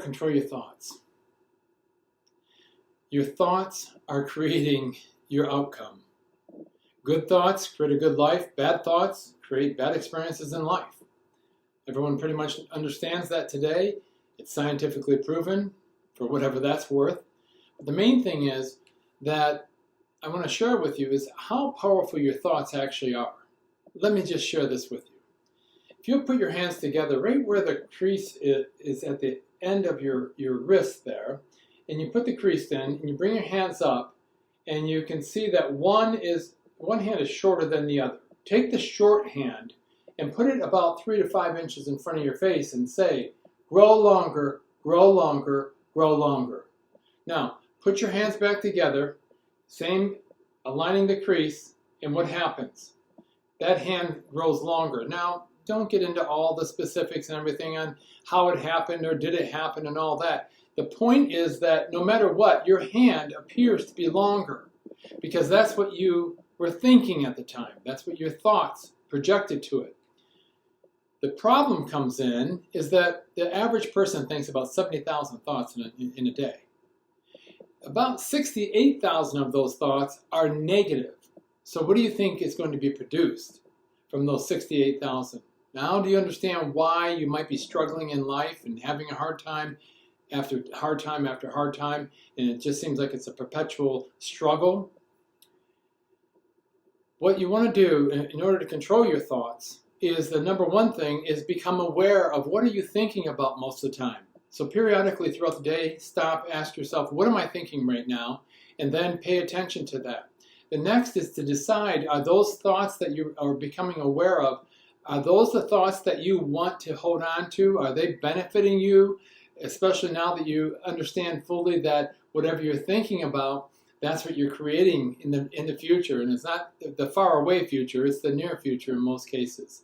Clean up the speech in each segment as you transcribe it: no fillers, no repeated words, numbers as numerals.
control your thoughts. Your thoughts are creating your outcome. Good thoughts create a good life. Bad thoughts create bad experiences in life. Everyone pretty much understands that today. It's scientifically proven, for whatever that's worth. But the main thing is that I want to share with you is how powerful your thoughts actually are. Let me just share this with you. If you'll put your hands together right where the crease is at the end of your wrist there, and you put the crease in, and you bring your hands up, and you can see that one hand is shorter than the other. Take the short hand and put it about 3 to 5 inches in front of your face and say, grow longer, grow longer, grow longer. Now, put your hands back together, same aligning the crease, and what happens? That hand grows longer. Now, don't get into all the specifics and everything on how it happened or did it happen and all that. The point is that no matter what, your hand appears to be longer because that's what you were thinking at the time. That's what your thoughts projected to it. The problem comes in is that the average person thinks about 70,000 thoughts in a day. About 68,000 of those thoughts are negative. So what do you think is going to be produced from those 68,000? Now do you understand why you might be struggling in life and having a hard time after hard time after hard time, and it just seems like it's a perpetual struggle? What you want to do in order to control your thoughts is the number one thing is become aware of what are you thinking about most of the time. So periodically throughout the day, stop, ask yourself, what am I thinking right now? And then pay attention to that. The next is to decide, are those thoughts that you are becoming aware of, are those the thoughts that you want to hold on to? Are they benefiting you? Especially now that you understand fully that whatever you're thinking about, that's what you're creating in the future. And it's not the far away future, it's the near future in most cases.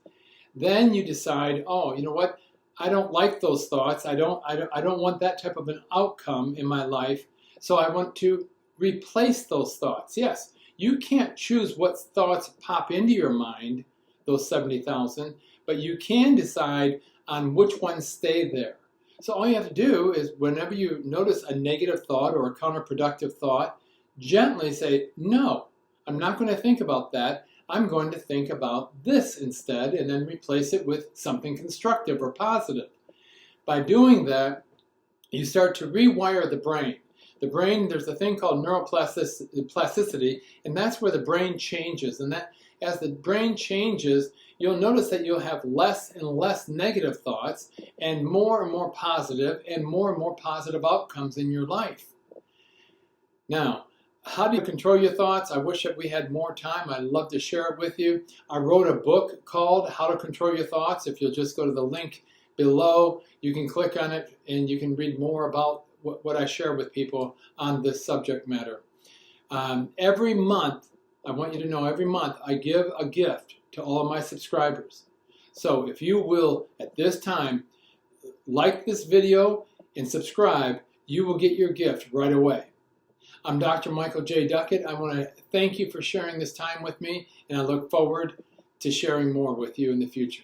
Then you decide, oh, you know what? I don't like those thoughts. I don't want that type of an outcome in my life. So I want to replace those thoughts. Yes, you can't choose what thoughts pop into your mind, those 70,000, but you can decide on which ones stay there. So all you have to do is whenever you notice a negative thought or a counterproductive thought, gently say, no, I'm not going to think about that. I'm going to think about this instead, and then replace it with something constructive or positive. By doing that, you start to rewire the brain. The brain, there's a thing called neuroplasticity, and that's where the brain changes. And that as the brain changes, you'll notice that you'll have less and less negative thoughts and more positive outcomes in your life. Now, how do you control your thoughts? I wish that we had more time. I'd love to share it with you. I wrote a book called How to Control Your Thoughts. If you'll just go to the link below, you can click on it and you can read more about what I share with people on this subject matter. Every month, I want you to know, every month I give a gift to all of my subscribers. So if you will, at this time, like this video and subscribe, you will get your gift right away. I'm Dr. Michael J. Duckett. I want to thank you for sharing this time with me, and I look forward to sharing more with you in the future.